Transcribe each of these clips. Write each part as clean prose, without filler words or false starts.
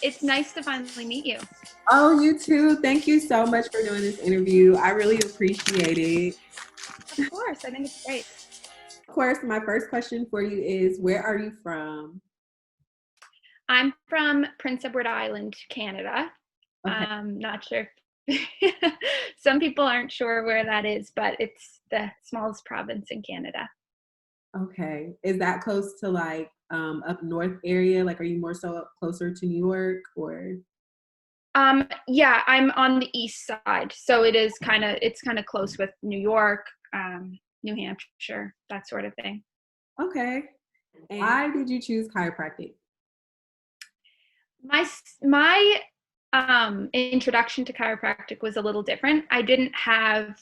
It's nice to finally meet you. Oh, you too. Thank you so much for doing this interview. I really appreciate it. Of course, I think it's great. Of course, my first question for you is where are you from? I'm from Prince Edward Island, Canada. Okay. Not sure. Some people aren't sure where that is, but it's the smallest province in Canada. Okay. Is that close to like up north area? Like are you more so up closer to New York or Yeah, I'm on the east side, so it's kind of close with New York, New Hampshire, that sort of thing. okay. And why did you choose chiropractic? My introduction to chiropractic was a little different. I didn't have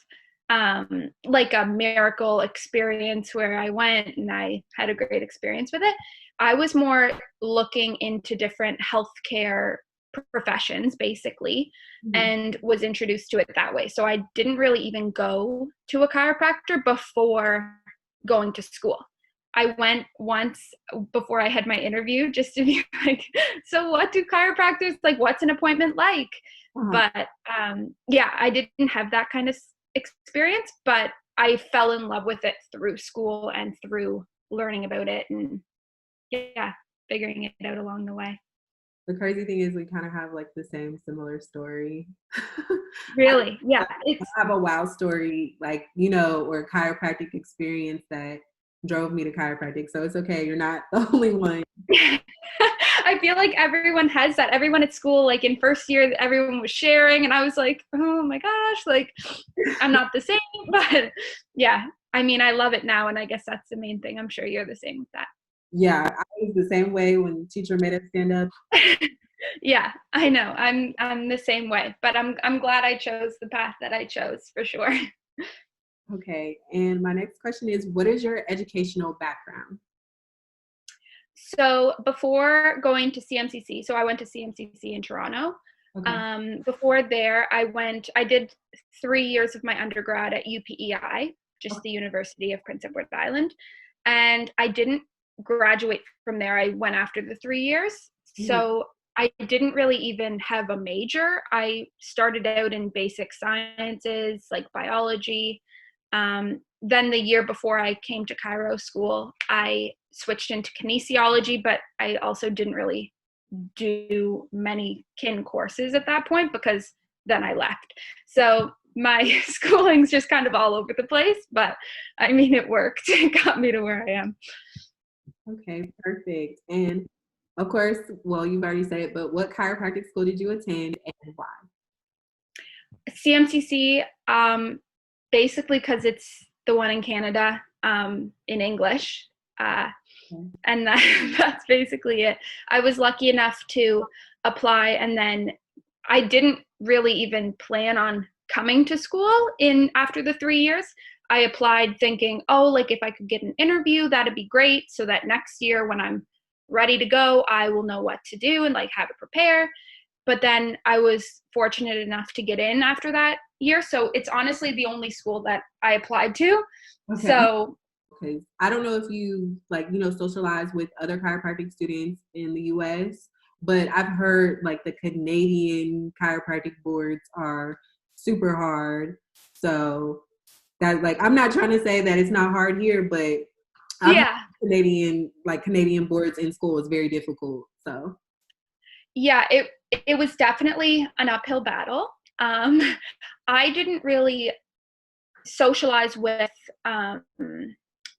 like a miracle experience where I went and I had a great experience with it. I was more looking into different healthcare professions basically, Mhm. and was introduced to it that way. So I didn't really even go to a chiropractor before going to school. I went once before I had my interview just to be like, so what do chiropractors like? What's an appointment like? Uh-huh. But yeah, I didn't have that kind of experience, but I fell in love with it through school and through learning about it and yeah, figuring it out along the way. The crazy thing is we kind of have like the same similar story. Really, yeah, I have a wow story, like, or chiropractic experience that drove me to chiropractic. So it's okay. You're not the only one. I feel like everyone has that. Everyone at school, like in first year, everyone was sharing, and I was like, oh my gosh, like I'm not the same, but yeah, I mean, I love it now, and I guess that's the main thing. I'm sure you're the same with that. Yeah, I was the same way when the teacher made us stand up. Yeah, I know. I'm the same way, but I'm glad I chose the path that I chose for sure. Okay. And my next question is what is your educational background? So before going to CMCC, so I went to CMCC in Toronto. Okay. Before there, I did 3 years of my undergrad at UPEI, just the University of Prince Edward Island. And I didn't graduate from there. I went after the 3 years. Mhm. So I didn't really even have a major. I started out in basic sciences, like biology. Then the year before I came to Chiro school, I switched into kinesiology, but I also didn't really do many kin courses at that point because then I left. So my schooling's just kind of all over the place, but I mean, it worked. It got me to where I am. Okay, perfect. And of course, well, you've already said it, but what chiropractic school did you attend and why? CMCC, basically because it's the one in Canada in English. And that's basically it. I was lucky enough to apply, and then I didn't really even plan on coming to school in after the 3 years. I applied thinking, oh, like if I could get an interview, that'd be great, so that next year when I'm ready to go, I will know what to do and like have it prepare. But then I was fortunate enough to get in after that year, so it's honestly the only school that I applied to. Okay. So Okay. I don't know if you like, socialize with other chiropractic students in the US, but I've heard like the Canadian chiropractic boards are super hard. So that like I'm not trying to say that it's not hard here, but I've heard yeah, Canadian boards in school is very difficult. So yeah, it was definitely an uphill battle. Um, I didn't really socialize with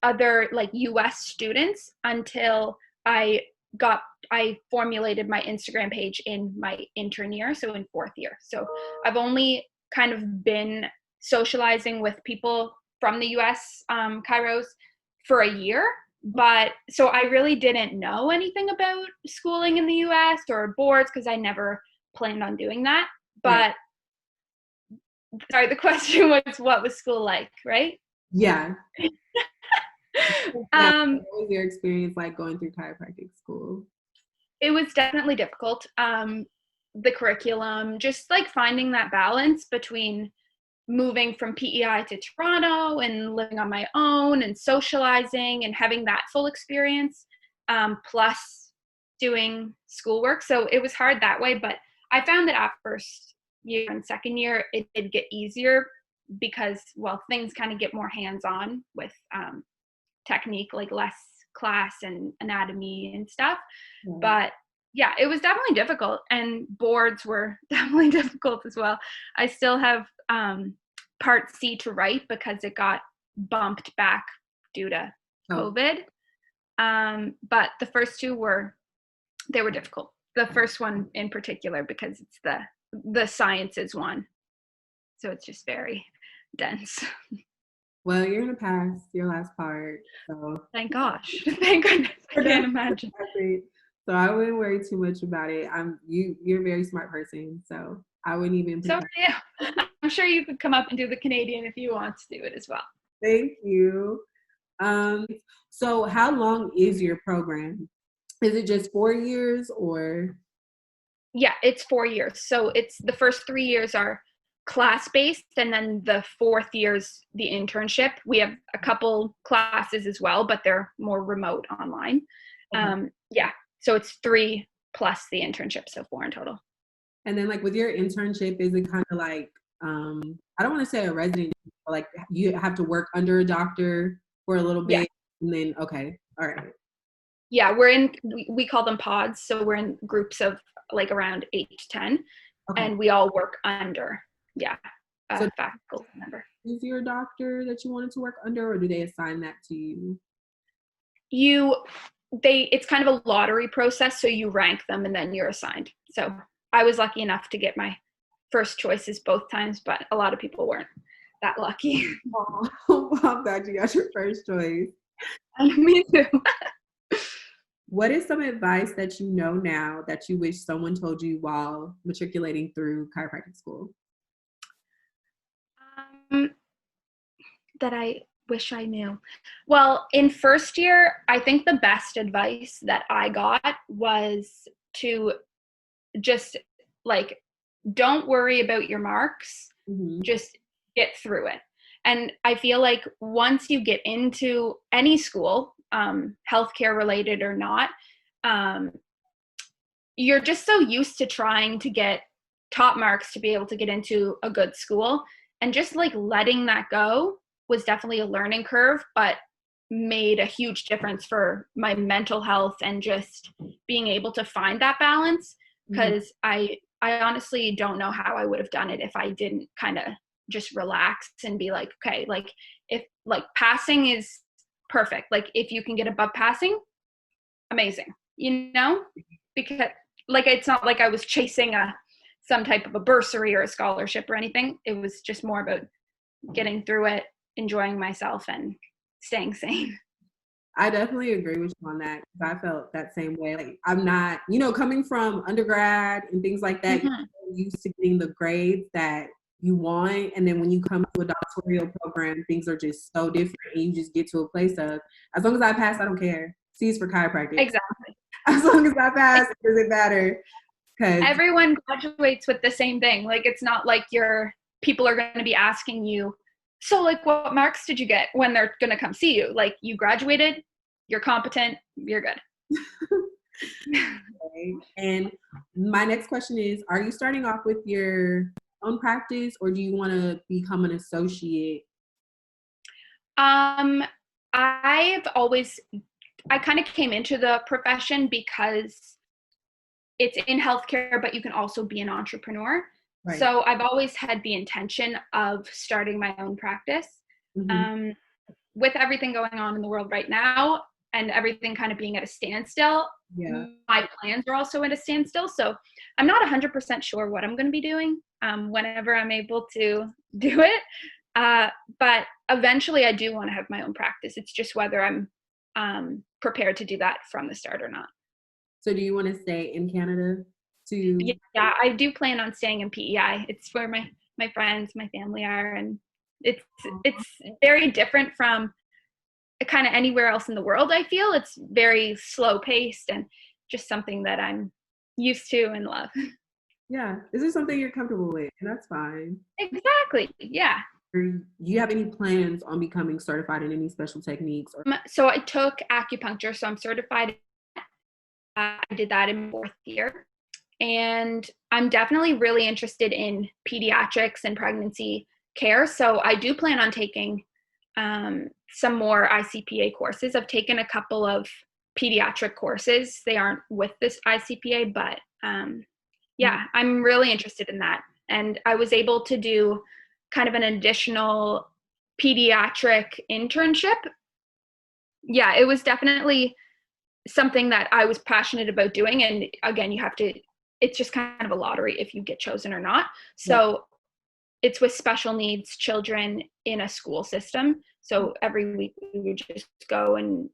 other like US students until I got I formulated my Instagram page in my intern year, so in fourth year. So I've only kind of been socializing with people from the US Kairos for a year, but so I really didn't know anything about schooling in the US or boards because I never planned on doing that. right. But sorry, the question was what was school like, right? Yeah. Yeah. um, What was your experience like going through chiropractic school? it was definitely difficult. The curriculum, just like finding that balance between moving from PEI to Toronto and living on my own and socializing and having that full experience, plus doing schoolwork. So it was hard that way, but I found that at first year and second year, it did get easier because, well, things kind of get more hands-on with technique, like less class and anatomy and stuff. But yeah, it was definitely difficult, and boards were definitely difficult as well. I still have part C to write because it got bumped back due to COVID. But the first two were difficult. The first one in particular because it's the sciences one, so it's just very dense. Well, you're gonna pass your last part, so thank gosh. Thank goodness. I can't imagine. So I wouldn't worry too much about it. You're a very smart person, so I wouldn't even. So yeah, I'm sure you could come up and do the Canadian if you want to do it as well. Thank you. So how long is your program? Is it just 4 years or? Yeah, it's 4 years. So it's the first 3 years are class-based, and then the fourth year's the internship. We have a couple classes as well, but they're more remote online. Yeah, so it's 3 plus the internship, so 4 in total. And then like with your internship, is it kind of like, I don't want to say a resident, but like you have to work under a doctor for a little bit, and then, okay, all right. Yeah, we call them pods, so we're in groups of like around 8 to 10, and we all work under, so faculty member. Is your doctor that you wanted to work under, or do they assign that to you? It's kind of a lottery process, so you rank them and then you're assigned. So I was lucky enough to get my first choices both times, but a lot of people weren't that lucky. Oh, I'm glad you got your first choice. Me too. What is some advice that you know now that you wish someone told you while matriculating through chiropractic school? That I wish I knew. Well, in first year, I think the best advice that I got was to just like, don't worry about your marks, just get through it. And I feel like once you get into any school, healthcare related or not, you're just so used to trying to get top marks to be able to get into a good school, and just like letting that go was definitely a learning curve, but made a huge difference for my mental health and just being able to find that balance. Because I honestly don't know how I would have done it if I didn't kind of just relax and be like, okay, like if like passing is perfect, like if you can get above passing, amazing, because like it's not like I was chasing some type of a bursary or a scholarship or anything. It was just more about getting through it, enjoying myself, and staying sane. I definitely agree with you on that. I felt that same way. Like I'm not, coming from undergrad and things like that, you're used to getting the grades that you want. And then when you come to a doctoral program, things are just so different. And you just get to a place of, as long as I pass, I don't care. C's for chiropractic. Exactly. As long as I pass, it doesn't matter. Everyone graduates with the same thing. Like it's not like people are going to be asking you, so like what marks did you get, when they're going to come see you. Like you graduated, you're competent, you're good. Okay. And my next question is, are you starting off with your own practice, or do you want to become an associate? I kind of came into the profession because it's in healthcare, but you can also be an entrepreneur. Right. So I've always had the intention of starting my own practice. With everything going on in the world right now and everything kind of being at a standstill, my plans are also at a standstill. So I'm not 100% sure what I'm going to be doing whenever I'm able to do it. But eventually I do want to have my own practice. It's just whether I'm prepared to do that from the start or not. So do you want to stay in Canada? Yeah, I do plan on staying in PEI. It's where my friends, my family are, and it's very different from kind of anywhere else in the world. I feel it's very slow paced and just something that I'm used to and love. Yeah, this is something you're comfortable with, and that's fine. Exactly. Yeah. Do you have any plans on becoming certified in any special techniques? So I took acupuncture, so I'm certified. I did that in 4th year. And I'm definitely really interested in pediatrics and pregnancy care. So I do plan on taking some more ICPA courses. I've taken a couple of pediatric courses. They aren't with this ICPA, but yeah, I'm really interested in that. And I was able to do kind of an additional pediatric internship. Yeah, it was definitely something that I was passionate about doing. And again, it's just kind of a lottery if you get chosen or not. So it's with special needs children in a school system. So every week we would just go and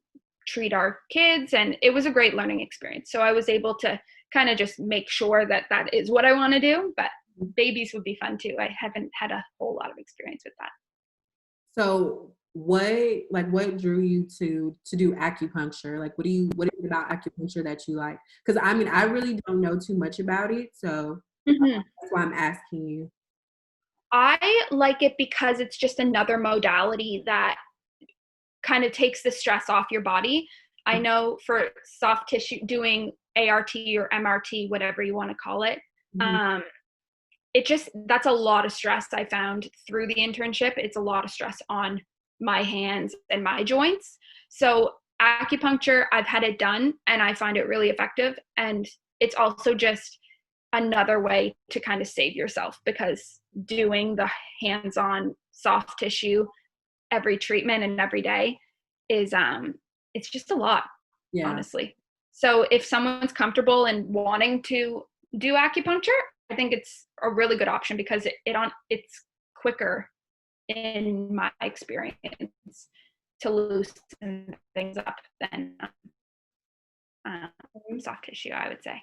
treat our kids, and it was a great learning experience. So I was able to kind of just make sure that that is what I want to do, but babies would be fun too. I haven't had a whole lot of experience with that. So what drew you to do acupuncture? Like, what is it about acupuncture that you like? Because I mean, I really don't know too much about it, so that's why I'm asking you. I like it because it's just another modality that kind of takes the stress off your body. I know for soft tissue, doing ART or MRT, whatever you want to call it, that's a lot of stress I found through the internship. It's a lot of stress on my hands and my joints. So acupuncture, I've had it done and I find it really effective. And it's also just another way to kind of save yourself, because doing the hands-on soft tissue every treatment and every day is it's just a lot, honestly. So if someone's comfortable and wanting to do acupuncture, I think it's a really good option, because it's quicker in my experience to loosen things up than soft tissue, I would say.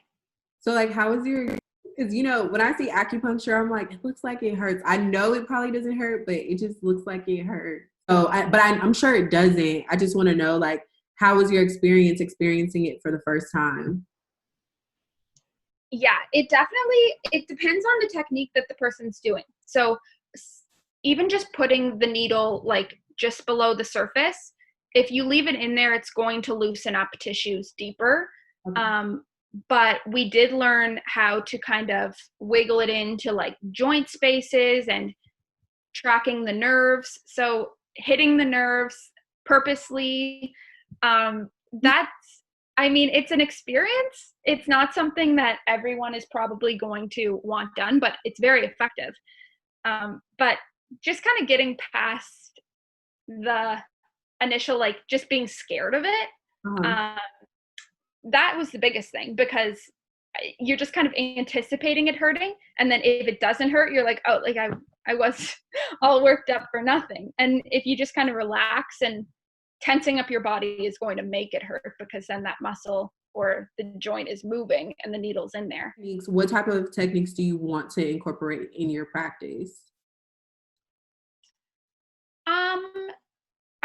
So like, how is your, because when I see acupuncture, I'm like, it looks like it hurts. I know it probably doesn't hurt, but it just looks like it hurts. So I'm sure it doesn't. I just want to know, like, how was your experience experiencing it for the first time? Yeah, it depends on the technique that the person's doing. So even just putting the needle like just below the surface, if you leave it in there, it's going to loosen up tissues deeper. Okay. But we did learn how to kind of wiggle it into like joint spaces and tracking the nerves. So hitting the nerves purposely, it's an experience. It's not something that everyone is probably going to want done, but it's very effective. But just kind of getting past the initial, like, just being scared of it, that was the biggest thing, because you're just kind of anticipating it hurting. And then if it doesn't hurt, you're like, oh, like I was all worked up for nothing. And if you just kind of relax, and tensing up your body is going to make it hurt, because then that muscle or the joint is moving and the needle's in there. What type of techniques do you want to incorporate in your practice?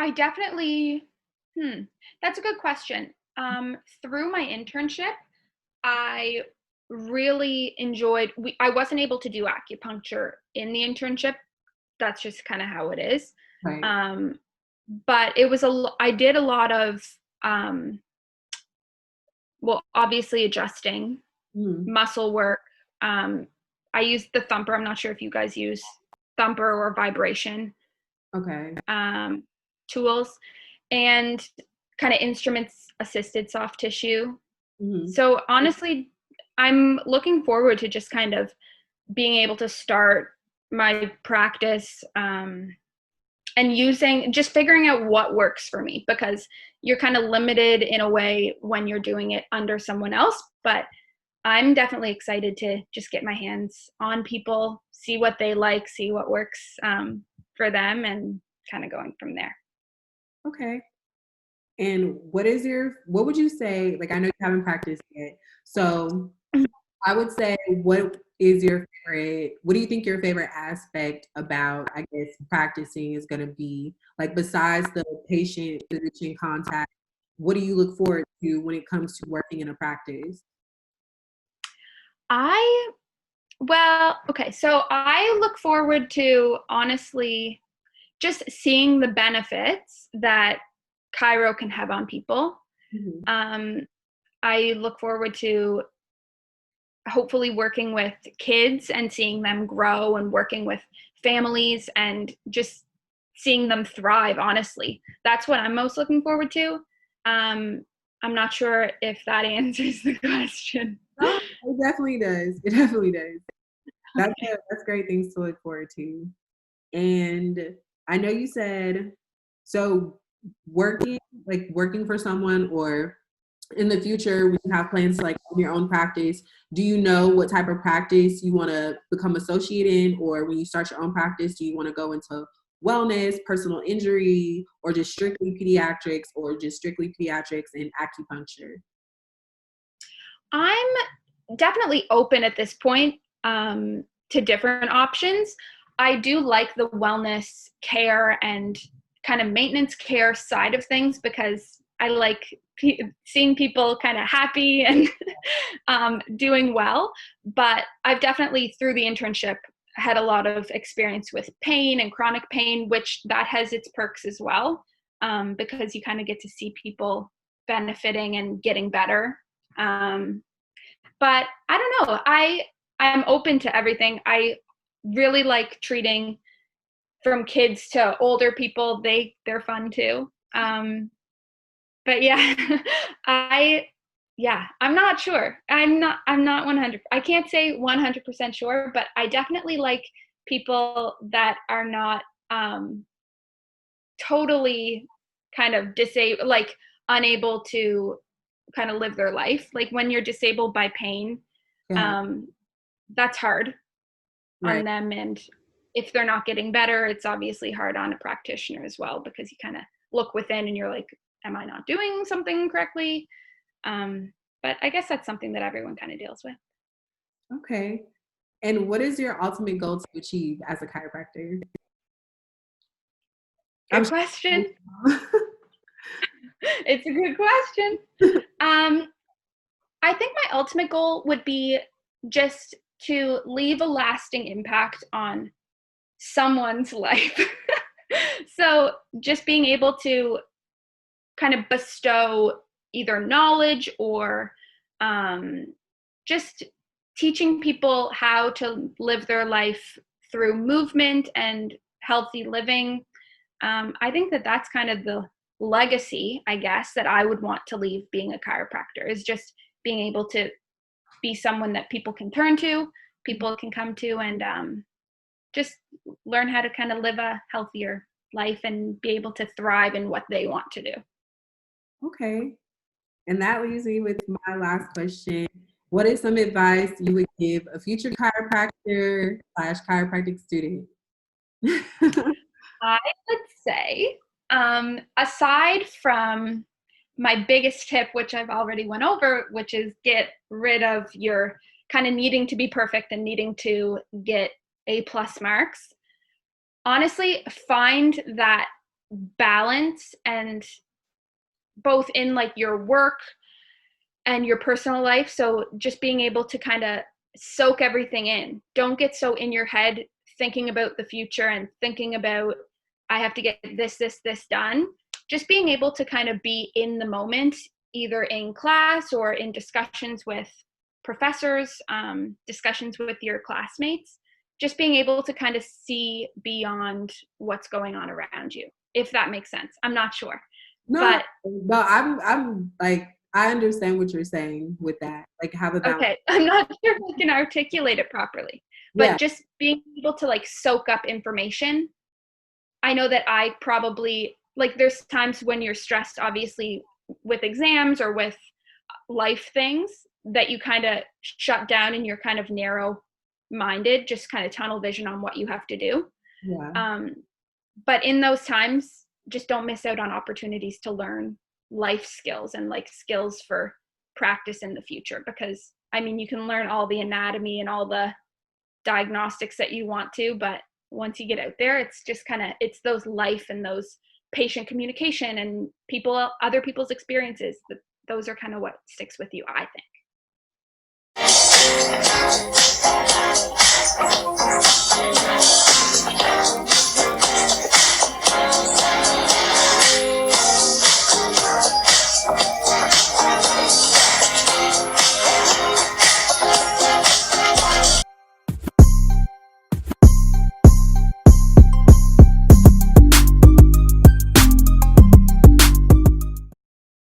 I definitely, that's a good question. Through my internship, I really enjoyed, I wasn't able to do acupuncture in the internship. That's just kind of how it is. Right. But it was I did a lot of, obviously adjusting, muscle work. I used the thumper. I'm not sure if you guys use thumper or vibration. Okay. Tools, and kind of instruments assisted soft tissue. So honestly, I'm looking forward to just kind of being able to start my practice, and just figuring out what works for me, because you're kind of limited in a way when you're doing it under someone else. But I'm definitely excited to just get my hands on people, see what they like, see what works for them, and kind of going from there. Okay. And what would you say, like, I know you haven't practiced yet, so I would say, what do you think your favorite aspect about, I guess, practicing is going to be? Like, besides the patient-physician contact, what do you look forward to when it comes to working in a practice? So I look forward to, honestly, just seeing the benefits that Chiro can have on people. I look forward to hopefully working with kids and seeing them grow, and working with families and just seeing them thrive. Honestly, that's what I'm most looking forward to. I'm not sure if that answers the question. Oh, it definitely does. It definitely does. That's great things to look forward to. And I know you said, so working for someone, or in the future when you have plans to like own your own practice, do you know what type of practice you want to become associated in? Or when you start your own practice, do you want to go into wellness, personal injury, or just strictly pediatrics, or just strictly pediatrics and acupuncture? I'm definitely open at this point to different options. I do like the wellness care and kind of maintenance care side of things, because I like seeing people kind of happy and doing well. But I've definitely, through the internship, had a lot of experience with pain and chronic pain, which that has its perks as well, because you kind of get to see people benefiting and getting better. But I don't know. I'm open to everything. I really like treating from kids to older people. They're fun too. But yeah, I'm not sure. I'm not 100. I can't say 100% sure, but I definitely like people that are not totally kind of disabled, like unable to kind of live their life. Like when you're disabled by pain, Yeah, that's hard on right. them. And if they're not getting better, it's obviously hard on a practitioner as well, because you kind of look within and you're like, am I not doing something correctly? But I guess that's something that everyone kind of deals with. Okay. And what is your ultimate goal to achieve as a chiropractor? I'm Good question. sure. It's a good question. I think my ultimate goal would be just to leave a lasting impact on someone's life. So just being able to kind of bestow either knowledge or just teaching people how to live their life through movement and healthy living. I think that that's kind of the legacy, I guess, that I would want to leave being a chiropractor, is just being able to be someone that people can turn to, people can come to, and just learn how to kind of live a healthier life and be able to thrive in what they want to do. Okay. And that leaves me with my last question. What is some advice you would give a future chiropractor slash chiropractic student? I would say, aside from my biggest tip, which I've already went over, which is get rid of your kind of needing to be perfect and needing to get A+ marks. Honestly, find that balance, and both in like your work and your personal life. So just being able to kind of soak everything in. Don't get so in your head thinking about the future and thinking about, I have to get this done. Just being able to kind of be in the moment, either in class or in discussions with professors, discussions with your classmates. Just being able to kind of see beyond what's going on around you, if that makes sense. I'm not sure. No, But no, I'm like, I understand what you're saying with that. Like, have a balance. okay, I'm not sure if I can articulate it properly, Yeah, but just being able to like soak up information. I know that I probably, like, there's times when you're stressed, obviously, with exams or with life things, that you kind of shut down and you're kind of narrow minded, just kind of tunnel vision on what you have to do. yeah. Um, but in those times, just don't miss out on opportunities to learn life skills and like skills for practice in the future. Because I mean, you can learn all the anatomy and all the diagnostics that you want to, but once you get out there, it's just kind of, it's those life and those patient communication and other people's experiences, those are kind of what sticks with you, I think.